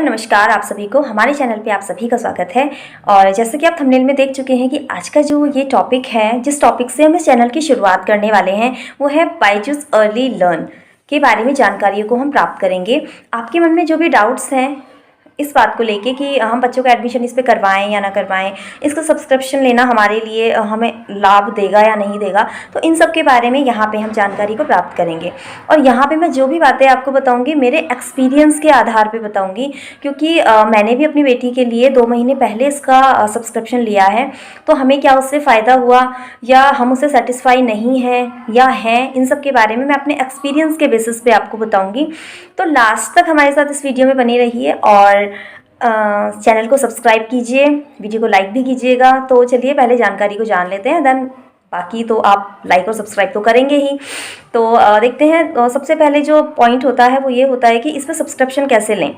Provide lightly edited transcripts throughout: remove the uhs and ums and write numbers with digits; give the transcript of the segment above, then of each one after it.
नमस्कार आप सभी को हमारे चैनल पे आप सभी का स्वागत है। और जैसे कि आप थंबनेल में देख चुके हैं कि आज का जो ये टॉपिक है, जिस टॉपिक से हम इस चैनल की शुरुआत करने वाले हैं, वो है बायजूस अर्ली लर्न के बारे में जानकारियों को हम प्राप्त करेंगे। आपके मन में जो भी डाउट्स हैं इस बात को लेके कि हम बच्चों का एडमिशन इस पे करवाएं या ना करवाएं, इसका सब्सक्रिप्शन लेना हमारे लिए हमें लाभ देगा या नहीं देगा, तो इन सब के बारे में यहाँ पे हम जानकारी को प्राप्त करेंगे। और यहाँ पे मैं जो भी बातें आपको बताऊँगी मेरे एक्सपीरियंस के आधार पे बताऊँगी, क्योंकि मैंने भी अपनी बेटी के लिए 2 महीने पहले इसका सब्सक्रिप्शन लिया है। तो हमें क्या उससे फ़ायदा हुआ या हम उससे सेटिस्फाई नहीं हैं या हैं, इन सब के बारे में मैं अपने एक्सपीरियंस के बेसिस पे आपको बताऊँगी। तो लास्ट तक हमारे साथ इस वीडियो में बनी रहिए और चैनल को सब्सक्राइब कीजिए, वीडियो को लाइक भी कीजिएगा। तो चलिए पहले जानकारी को जान लेते हैं, देन बाकी तो आप लाइक और सब्सक्राइब तो करेंगे ही। तो देखते हैं। सबसे पहले जो पॉइंट होता है वो ये होता है कि इस पर सब्सक्रिप्शन कैसे लें।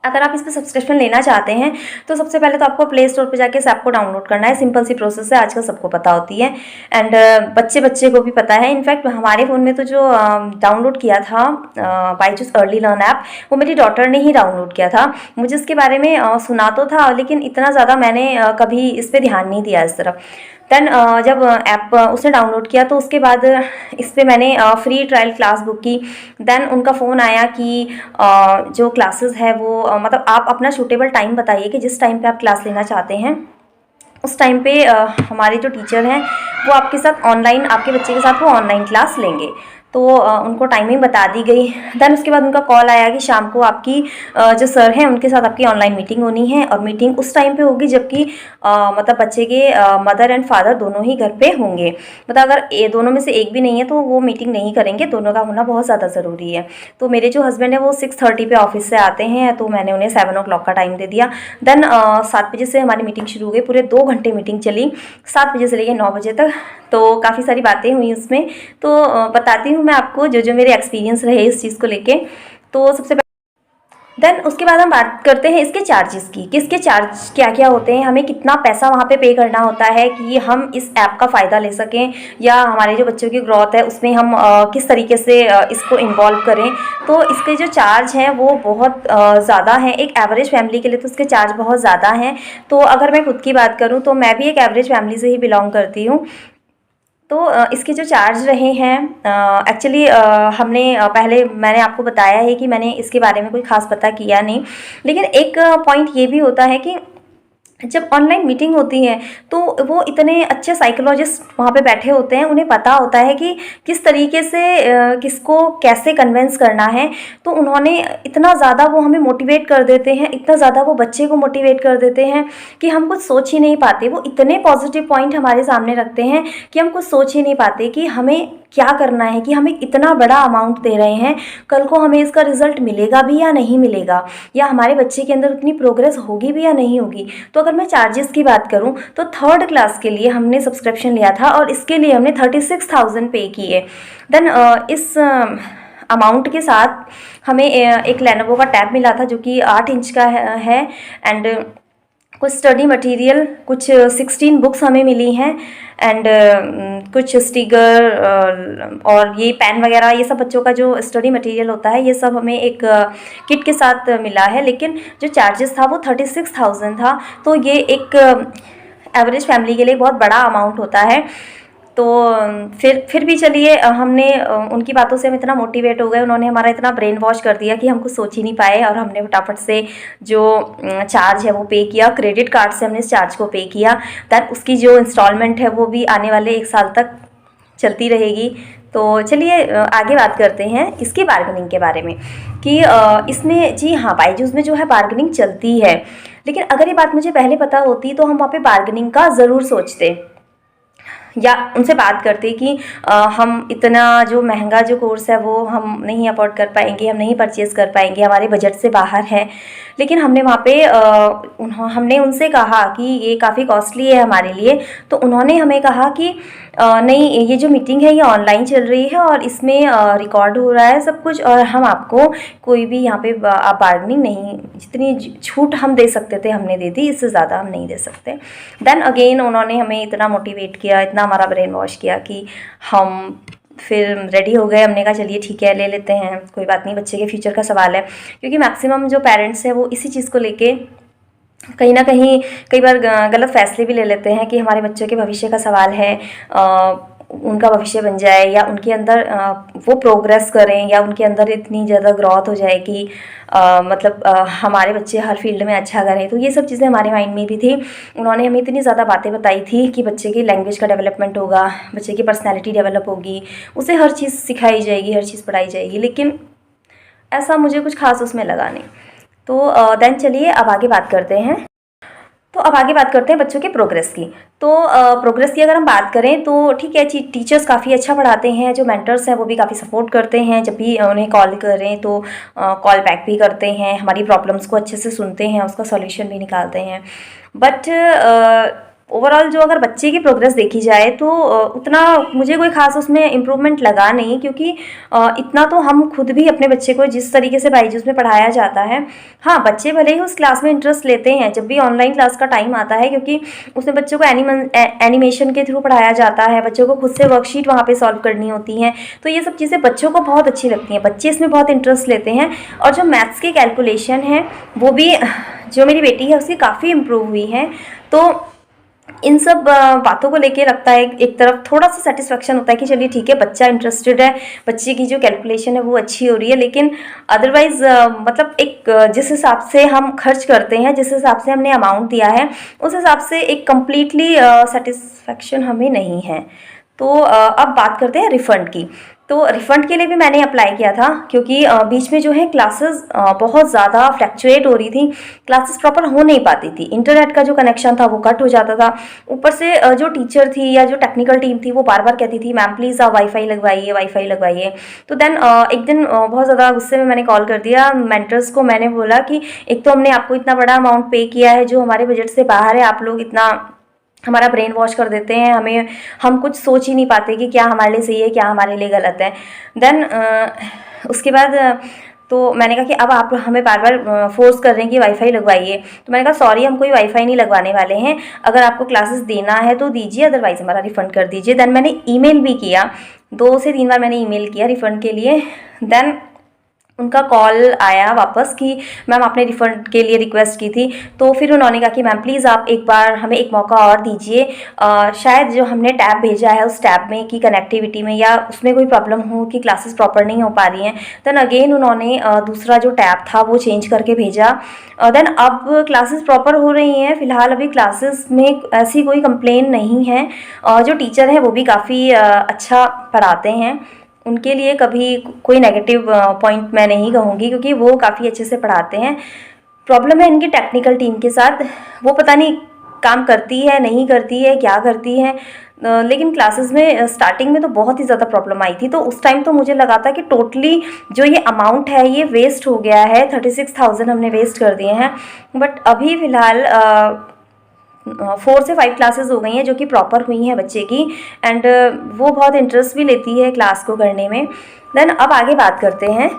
अगर आप इस पर सब्सक्रिप्शन लेना चाहते हैं तो सबसे पहले तो आपको प्ले स्टोर पे जाके इस ऐप को डाउनलोड करना है। सिंपल सी प्रोसेस है, आजकल सबको पता होती है एंड बच्चे को भी पता है। इनफैक्ट हमारे फ़ोन में तो जो डाउनलोड किया था बायजूस अर्ली लर्न ऐप, वो मेरी डॉटर ने ही डाउनलोड किया था। मुझे इसके बारे में सुना तो था, लेकिन इतना ज़्यादा मैंने कभी इस पर ध्यान नहीं दिया इस तरफ। देन जब ऐप उसने डाउनलोड किया तो उसके बाद इस पर मैंने फ्री ट्रायल क्लास बुक की। देन उनका फ़ोन आया कि जो क्लासेस है वो मतलब आप अपना सूटेबल टाइम बताइए कि जिस टाइम पे आप क्लास लेना चाहते हैं उस टाइम पे हमारे जो टीचर हैं वो आपके साथ ऑनलाइन, आपके बच्चे के साथ वो ऑनलाइन क्लास लेंगे। तो उनको टाइमिंग बता दी गई। देन उसके बाद उनका कॉल आया कि शाम को आपकी जो सर हैं उनके साथ आपकी ऑनलाइन मीटिंग होनी है और मीटिंग उस टाइम पे होगी जबकि मतलब बच्चे के मदर एंड फादर दोनों ही घर पे होंगे। मतलब अगर दोनों में से एक भी नहीं है तो वो मीटिंग नहीं करेंगे, दोनों का होना बहुत ज़्यादा ज़रूरी है। तो मेरे जो हस्बैंड है वो 6:30 पे ऑफिस से आते हैं, तो मैंने उन्हें 7 o'clock का टाइम दे दिया। देन 7 बजे से हमारी मीटिंग शुरू हो गई। पूरे 2 घंटे मीटिंग चली, 7 बजे से लेकर 9 बजे तक। तो काफ़ी सारी बातें हुई उसमें। तो बताती हूँ मैं आपको जो मेरे एक्सपीरियंस रहे इस चीज़ को लेके। तो सबसे देन उसके बाद हम बात करते हैं इसके चार्जेस की, कि इसके चार्ज क्या क्या होते हैं, हमें कितना पैसा वहाँ पे करना होता है कि हम इस ऐप का फ़ायदा ले सकें, या हमारे जो बच्चों की ग्रोथ है उसमें हम किस तरीके से इसको इन्वॉल्व करें। तो इसके जो चार्ज हैं वो बहुत ज़्यादा हैं। एक एवरेज फैमिली के लिए तो इसके चार्ज बहुत ज़्यादा हैं। तो अगर मैं खुद की बात करूँ तो मैं भी एक एवरेज फैमिली से ही बिलोंग करती हूँ। तो इसके जो चार्ज रहे हैं एक्चुअली हमने पहले मैंने आपको बताया है कि मैंने इसके बारे में कोई ख़ास पता किया नहीं, लेकिन एक पॉइंट ये भी होता है कि जब ऑनलाइन मीटिंग होती है तो वो इतने अच्छे साइकोलॉजिस्ट वहाँ पे बैठे होते हैं, उन्हें पता होता है कि किस तरीके से किसको कैसे कन्विंस करना है। तो उन्होंने इतना ज़्यादा वो हमें मोटिवेट कर देते हैं, इतना ज़्यादा वो बच्चे को मोटिवेट कर देते हैं कि हम कुछ सोच ही नहीं पाते। वो इतने पॉजिटिव पॉइंट हमारे सामने रखते हैं कि हम कुछ सोच ही नहीं पाते कि हमें क्या करना है, कि हमें इतना बड़ा अमाउंट दे रहे हैं, कल को हमें इसका रिज़ल्ट मिलेगा भी या नहीं मिलेगा, या हमारे बच्चे के अंदर उतनी प्रोग्रेस होगी भी या नहीं होगी। तो अगर मैं चार्जेस की बात करूं तो 3rd क्लास के लिए हमने सब्सक्रिप्शन लिया था और इसके लिए हमने 36,000 पे किए। देन इस अमाउंट के साथ हमें एक लेनोवो का टैब मिला था जो कि 8 इंच का है एंड कुछ स्टडी मटेरियल, कुछ 16 बुक्स हमें मिली हैं एंड कुछ स्टिकर और ये पेन वगैरह, ये सब बच्चों का जो स्टडी मटेरियल होता है ये सब हमें एक किट के साथ मिला है। लेकिन जो चार्जेस था वो 36,000 था। तो ये एक एवरेज फैमिली के लिए बहुत बड़ा अमाउंट होता है। तो फिर भी चलिए हमने उनकी बातों से हम इतना मोटिवेट हो गए, उन्होंने हमारा इतना ब्रेन वॉश कर दिया कि हम कुछ सोच ही नहीं पाए और हमने फटाफट से जो चार्ज है वो पे किया। क्रेडिट कार्ड से हमने इस चार्ज को पे किया। दैन उसकी जो इंस्टॉलमेंट है वो भी आने वाले 1 साल तक चलती रहेगी। तो चलिए आगे बात करते हैं इसकी बार्गेनिंग के बारे में कि इसमें जी हाँ बायजूस में जो है बार्गेनिंग चलती है। लेकिन अगर ये बात मुझे पहले पता होती तो हम वहाँ पे बार्गेनिंग का ज़रूर सोचते या उनसे बात करते कि हम इतना जो महंगा जो कोर्स है वो हम नहीं अफोर्ड कर पाएंगे, हम नहीं परचेज़ कर पाएंगे, हमारे बजट से बाहर है। लेकिन हमने वहाँ पे हमने उनसे कहा कि ये काफ़ी कॉस्टली है हमारे लिए। तो उन्होंने हमें कहा कि नहीं, ये जो मीटिंग है ये ऑनलाइन चल रही है और इसमें रिकॉर्ड हो रहा है सब कुछ, और हम आपको कोई भी यहाँ पे बार्गेनिंग नहीं, जितनी छूट हम दे सकते थे हमने दे दी, इससे ज़्यादा हम नहीं दे सकते। देन अगेन उन्होंने हमें इतना मोटिवेट किया, इतना हमारा ब्रेन वॉश किया कि हम फिर रेडी हो गए, हमने कहा चलिए ठीक है ले लेते हैं, कोई बात नहीं, बच्चे के फ्यूचर का सवाल है। क्योंकि मैक्सिमम जो पेरेंट्स हैं वो इसी चीज़ को लेके कहीं ना कहीं कई बार गलत फैसले भी ले लेते हैं कि हमारे बच्चों के भविष्य का सवाल है, उनका भविष्य बन जाए या उनके अंदर वो प्रोग्रेस करें या उनके अंदर इतनी ज़्यादा ग्रोथ हो जाए कि मतलब हमारे बच्चे हर फील्ड में अच्छा करें। तो ये सब चीज़ें हमारे माइंड में भी थी। उन्होंने हमें इतनी ज़्यादा बातें बताई थी कि बच्चे की लैंग्वेज का डेवलपमेंट होगा, बच्चे की पर्सनैलिटी डेवलप होगी, उसे हर चीज़ सिखाई जाएगी, हर चीज़ पढ़ाई जाएगी, लेकिन ऐसा मुझे कुछ खास उसमें लगा नहीं। तो देन चलिए अब आगे बात करते हैं। तो अब आगे बात करते हैं बच्चों के प्रोग्रेस की। तो प्रोग्रेस की अगर हम बात करें तो ठीक है, टीचर्स काफ़ी अच्छा पढ़ाते हैं, जो मेंटर्स हैं वो भी काफ़ी सपोर्ट करते हैं, जब भी उन्हें कॉल करें तो कॉल बैक भी करते हैं, हमारी प्रॉब्लम्स को अच्छे से सुनते हैं, उसका सॉल्यूशन भी निकालते हैं। बट ओवरऑल जो अगर बच्चे की प्रोग्रेस देखी जाए तो उतना मुझे कोई ख़ास उसमें इम्प्रूवमेंट लगा नहीं, क्योंकि इतना तो हम खुद भी अपने बच्चे को जिस तरीके से बाईजूस में पढ़ाया जाता है, हाँ बच्चे भले ही उस क्लास में इंटरेस्ट लेते हैं जब भी ऑनलाइन क्लास का टाइम आता है, क्योंकि उसमें बच्चों को एनिमेशन के थ्रू पढ़ाया जाता है, बच्चों को खुद से वर्कशीट वहाँ पर सॉल्व करनी होती हैं। तो ये सब चीज़ें बच्चों को बहुत अच्छी लगती हैं, बच्चे इसमें बहुत इंटरेस्ट लेते हैं। और जो मैथ्स की कैलकुलेशन है वो भी जो मेरी बेटी है उसकी काफ़ी इम्प्रूव हुई है। तो इन सब बातों को लेके लगता है एक तरफ थोड़ा सा सेटिस्फेक्शन होता है कि चलिए ठीक है, बच्चा इंटरेस्टेड है, बच्चे की जो कैलकुलेशन है वो अच्छी हो रही है। लेकिन अदरवाइज़ मतलब एक जिस हिसाब से हम खर्च करते हैं, जिस हिसाब से हमने अमाउंट दिया है, उस हिसाब से एक कम्प्लीटली सेटिस्फेक्शन हमें नहीं है। तो अब बात करते हैं रिफ़ंड की। तो रिफ़ंड के लिए भी मैंने अप्लाई किया था, क्योंकि बीच में जो है क्लासेस बहुत ज़्यादा फ्लैक्चुएट हो रही थी, क्लासेस प्रॉपर हो नहीं पाती थी, इंटरनेट का जो कनेक्शन था वो कट हो जाता था। ऊपर से जो टीचर थी या जो टेक्निकल टीम थी वो बार बार कहती थी मैम प्लीज़ आप वाईफाई लगवाइए, वाईफाई लगवाइए। तो देन एक दिन बहुत ज़्यादा गुस्से में मैंने कॉल कर दिया मेंटर्स को। मैंने बोला कि एक तो हमने आपको इतना बड़ा अमाउंट पे किया है जो हमारे बजट से बाहर है, आप लोग इतना हमारा ब्रेन वॉश कर देते हैं, हम कुछ सोच ही नहीं पाते कि क्या हमारे लिए सही है, क्या हमारे लिए गलत है। देन उसके बाद तो मैंने कहा कि अब आप हमें बार बार फोर्स कर रहे हैं कि वाईफाई लगवाइए। तो मैंने कहा सॉरी, हम कोई वाईफाई नहीं लगवाने वाले हैं, अगर आपको क्लासेस देना है तो दीजिए, अदरवाइज़ हमारा रिफ़ंड कर दीजिए। देन मैंने ईमेल भी किया, 2 से 3 बार मैंने ईमेल किया रिफ़ंड के लिए। देन उनका कॉल आया वापस कि मैम आपने रिफ़ंड के लिए रिक्वेस्ट की थी। तो फिर उन्होंने कहा कि मैम प्लीज़ आप एक बार हमें एक मौका और दीजिए, शायद जो हमने टैब भेजा है उस टैब में की कनेक्टिविटी में या उसमें कोई प्रॉब्लम हो कि क्लासेस प्रॉपर नहीं हो पा रही हैं। देन अगेन उन्होंने दूसरा जो टैब था वो चेंज करके भेजा। देन अब क्लासेस प्रॉपर हो रही हैं। फ़िलहाल अभी क्लासेस में ऐसी कोई कंप्लेन नहीं है, जो टीचर हैं वो भी काफ़ी अच्छा पढ़ाते हैं, उनके लिए कभी कोई नेगेटिव पॉइंट मैं नहीं कहूँगी, क्योंकि वो काफ़ी अच्छे से पढ़ाते हैं। प्रॉब्लम है इनकी टेक्निकल टीम के साथ, वो पता नहीं काम करती है नहीं करती है क्या करती है। लेकिन क्लासेस में स्टार्टिंग में तो बहुत ही ज़्यादा प्रॉब्लम आई थी। तो उस टाइम तो मुझे लगा था कि टोटली जो ये अमाउंट है ये वेस्ट हो गया है, 36,000 हमने वेस्ट कर दिए हैं। बट अभी फ़िलहाल 4 से 5 क्लासेस हो गई हैं जो कि प्रॉपर हुई हैं बच्चे की, एंड वो बहुत इंटरेस्ट भी लेती है क्लास को करने में। देन अब आगे बात करते हैं।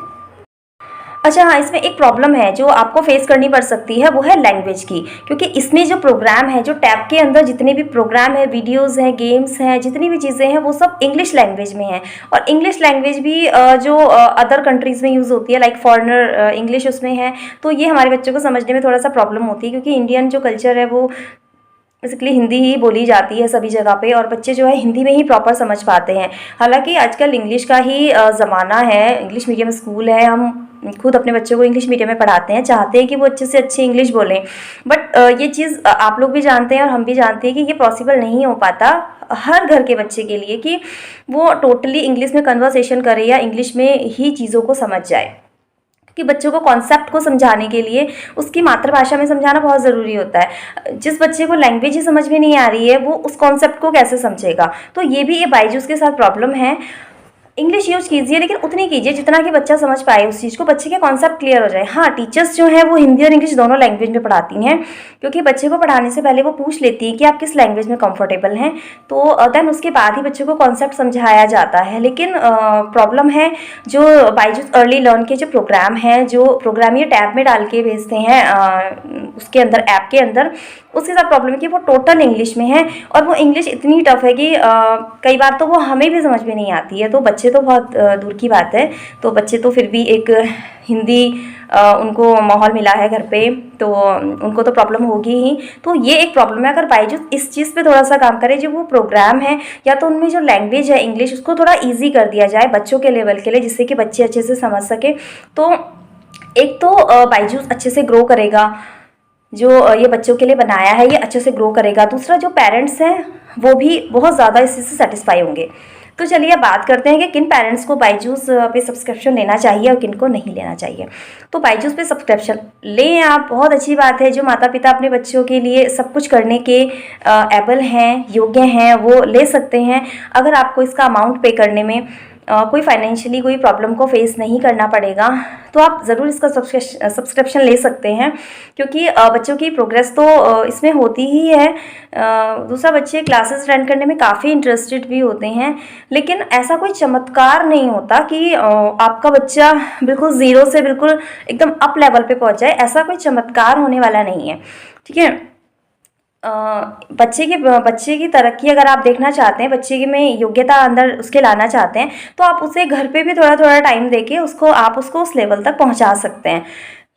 अच्छा हाँ, इसमें एक प्रॉब्लम है जो आपको फेस करनी पड़ सकती है, वो है लैंग्वेज की, क्योंकि इसमें जो प्रोग्राम है, जो टैब के अंदर जितने भी प्रोग्राम है, वीडियोस हैं, गेम्स हैं, जितनी भी चीज़ें हैं वो सब इंग्लिश लैंग्वेज में हैं। और इंग्लिश लैंग्वेज भी जो अदर कंट्रीज़ में यूज़ होती है, लाइक फॉरेनर इंग्लिश उसमें है। तो ये हमारे बच्चों को समझने में थोड़ा सा प्रॉब्लम होती है, क्योंकि इंडियन जो कल्चर है वो बेसिकली हिंदी ही बोली जाती है सभी जगह पे, और बच्चे जो है हिंदी में ही प्रॉपर समझ पाते हैं। हालांकि आजकल इंग्लिश का ही ज़माना है, इंग्लिश मीडियम स्कूल है, हम खुद अपने बच्चों को इंग्लिश मीडियम में पढ़ाते हैं, चाहते हैं कि वो अच्छे से अच्छी इंग्लिश बोलें। बट ये चीज़ आप लोग भी जानते हैं और हम भी जानते हैं कि ये पॉसिबल नहीं हो पाता हर घर के बच्चे के लिए कि वो टोटली इंग्लिश में कन्वर्सेशन करे या इंग्लिश में ही चीज़ों को समझ जाए। कि बच्चों को कॉन्सेप्ट को समझाने के लिए उसकी मातृभाषा में समझाना बहुत ज़रूरी होता है। जिस बच्चे को लैंग्वेज ही समझ में नहीं आ रही है वो उस कॉन्सेप्ट को कैसे समझेगा। तो ये भी ये बायजूस के साथ प्रॉब्लम है। इंग्लिश यूज कीजिए, लेकिन उतनी कीजिए जितना कि बच्चा समझ पाए उस चीज़ को, बच्चे के कॉन्सेप्ट क्लियर हो जाए। हाँ, टीचर्स जो हैं वो हिंदी और इंग्लिश दोनों लैंग्वेज में पढ़ाती हैं, क्योंकि बच्चे को पढ़ाने से पहले वो पूछ लेती हैं कि आप किस लैंग्वेज में कंफर्टेबल हैं, तो देन उसके बाद ही बच्चों को कॉन्सेप्ट समझाया जाता है। लेकिन प्रॉब्लम है जो बायजूस अर्ली लर्न के जो प्रोग्राम हैं, जो प्रोग्राम ये टैब में डाल के भेजते हैं उसके अंदर, ऐप के अंदर, उसके साथ प्रॉब्लम है कि वो टोटल इंग्लिश में है, और वो इंग्लिश इतनी टफ है कि कई बार तो वो हमें भी समझ में नहीं आती है। तो बच्चे तो बहुत दूर की बात है, तो बच्चे तो फिर भी एक हिंदी उनको माहौल मिला है घर पे, तो उनको तो प्रॉब्लम होगी ही। तो ये एक प्रॉब्लम है। अगर बायजूस इस चीज़ पे थोड़ा सा काम करे, जो वो प्रोग्राम है या तो उनमें जो लैंग्वेज है इंग्लिश, उसको थोड़ा ईजी कर दिया जाए बच्चों के लेवल के लिए, जिससे कि बच्चे अच्छे से समझ सके। तो एक तो बायजूस अच्छे से ग्रो करेगा, जो ये बच्चों के लिए बनाया है ये अच्छे से ग्रो करेगा। दूसरा, जो पेरेंट्स हैं वो भी बहुत ज़्यादा इसी से सेटिस्फाई होंगे। तो चलिए अब बात करते हैं कि किन पेरेंट्स को बायजूस पे सब्सक्रिप्शन लेना चाहिए और किन को नहीं लेना चाहिए। तो बायजूस पे सब्सक्रिप्शन लें आप, बहुत अच्छी बात है। जो माता पिता अपने बच्चों के लिए सब कुछ करने के एबल हैं, योग्य हैं, वो ले सकते हैं। अगर आपको इसका अमाउंट पे करने में कोई फाइनेंशियली कोई प्रॉब्लम को फेस नहीं करना पड़ेगा, तो आप ज़रूर इसका सब्सक्रिप्शन ले सकते हैं, क्योंकि बच्चों की प्रोग्रेस तो इसमें होती ही है। दूसरा, बच्चे क्लासेस अटेंड करने में काफ़ी इंटरेस्टेड भी होते हैं, लेकिन ऐसा कोई चमत्कार नहीं होता कि आपका बच्चा बिल्कुल ज़ीरो से बिल्कुल एकदम अप लेवल पे पहुंच जाए। ऐसा कोई चमत्कार होने वाला नहीं है, ठीक है। बच्चे की तरक्की अगर आप देखना चाहते हैं, बच्चे की में योग्यता अंदर उसके लाना चाहते हैं, तो आप उसे घर पे भी थोड़ा थोड़ा टाइम देके उसको उस लेवल तक पहुंचा सकते हैं।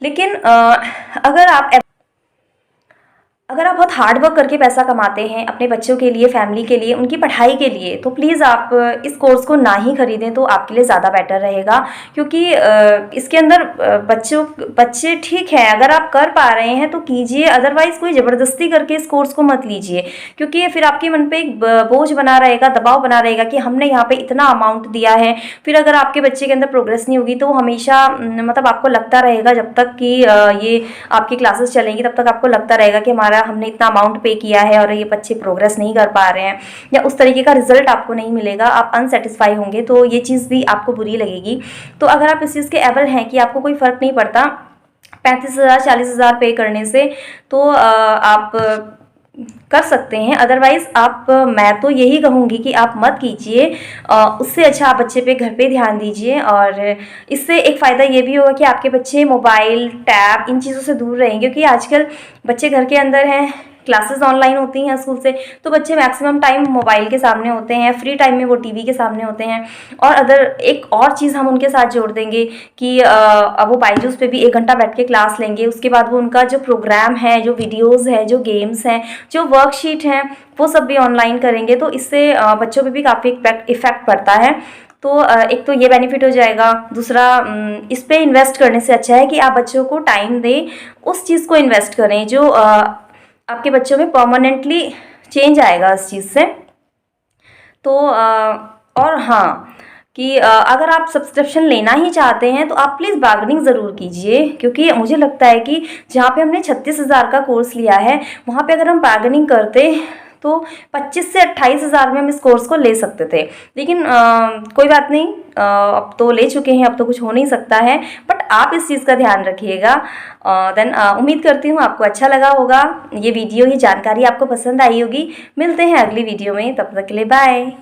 लेकिन अगर आप बहुत हार्ड वर्क करके पैसा कमाते हैं अपने बच्चों के लिए, फैमिली के लिए, उनकी पढ़ाई के लिए, तो प्लीज़ आप इस कोर्स को ना ही खरीदें, तो आपके लिए ज़्यादा बेटर रहेगा। क्योंकि इसके अंदर बच्चे ठीक है, अगर आप कर पा रहे हैं तो कीजिए, अदरवाइज़ कोई ज़बरदस्ती करके इस कोर्स को मत लीजिए, क्योंकि ये फिर आपके मन पे एक बोझ बना रहेगा, दबाव बना रहेगा कि हमने यहाँ पे इतना अमाउंट दिया है। फिर अगर आपके बच्चे के अंदर प्रोग्रेस नहीं होगी, तो हमेशा मतलब आपको लगता रहेगा, जब तक कि ये आपकी क्लासेस चलेंगी तब तक आपको लगता रहेगा कि हमने इतना अमाउंट पे किया है और ये बच्चे प्रोग्रेस नहीं कर पा रहे हैं, या उस तरीके का रिजल्ट आपको नहीं मिलेगा, आप अनसेटिस्फाई होंगे, तो ये चीज़ भी आपको बुरी लगेगी। तो अगर आप इस चीज़ के एबल हैं कि आपको कोई फ़र्क नहीं पड़ता 35,000 40,000 पे करने से, तो आप कर सकते हैं। अदरवाइज़ मैं तो यही कहूँगी कि आप मत कीजिए। उससे अच्छा आप बच्चे पे घर पे ध्यान दीजिए, और इससे एक फ़ायदा ये भी होगा कि आपके बच्चे मोबाइल, टैब, इन चीज़ों से दूर रहेंगे, क्योंकि आजकल बच्चे घर के अंदर हैं, क्लासेस ऑनलाइन होती हैं स्कूल से, तो बच्चे मैक्सिमम टाइम मोबाइल के सामने होते हैं, फ्री टाइम में वो टीवी के सामने होते हैं। और एक और चीज़ हम उनके साथ जोड़ देंगे कि अब वो बायजूस पे भी 1 घंटा बैठ के क्लास लेंगे, उसके बाद वो उनका जो प्रोग्राम है, जो वीडियोज़ हैं, जो गेम्स हैं, जो वर्कशीट हैं, वो सब भी ऑनलाइन करेंगे। तो इससे बच्चों पर भी काफ़ी इफेक्ट पड़ता है। तो एक तो ये बेनिफिट हो जाएगा। दूसरा, इस पे इन्वेस्ट करने से अच्छा है कि आप बच्चों को टाइम दें, उस चीज़ को इन्वेस्ट करें जो आपके बच्चों में परमानेंटली चेंज आएगा इस चीज़ से। तो और हाँ, कि अगर आप सब्सक्रिप्शन लेना ही चाहते हैं तो आप प्लीज़ बार्गेनिंग ज़रूर कीजिए, क्योंकि मुझे लगता है कि जहाँ पे हमने 36,000 का कोर्स लिया है, वहाँ पे अगर हम बार्गेनिंग करते तो 25 से 28,000 में हम इस कोर्स को ले सकते थे। लेकिन कोई बात नहीं, अब तो ले चुके हैं, अब तो कुछ हो नहीं सकता है। बट आप इस चीज़ का ध्यान रखिएगा। देन उम्मीद करती हूँ आपको अच्छा लगा होगा ये वीडियो, ये जानकारी आपको पसंद आई होगी। मिलते हैं अगली वीडियो में, तब तक के लिए बाय।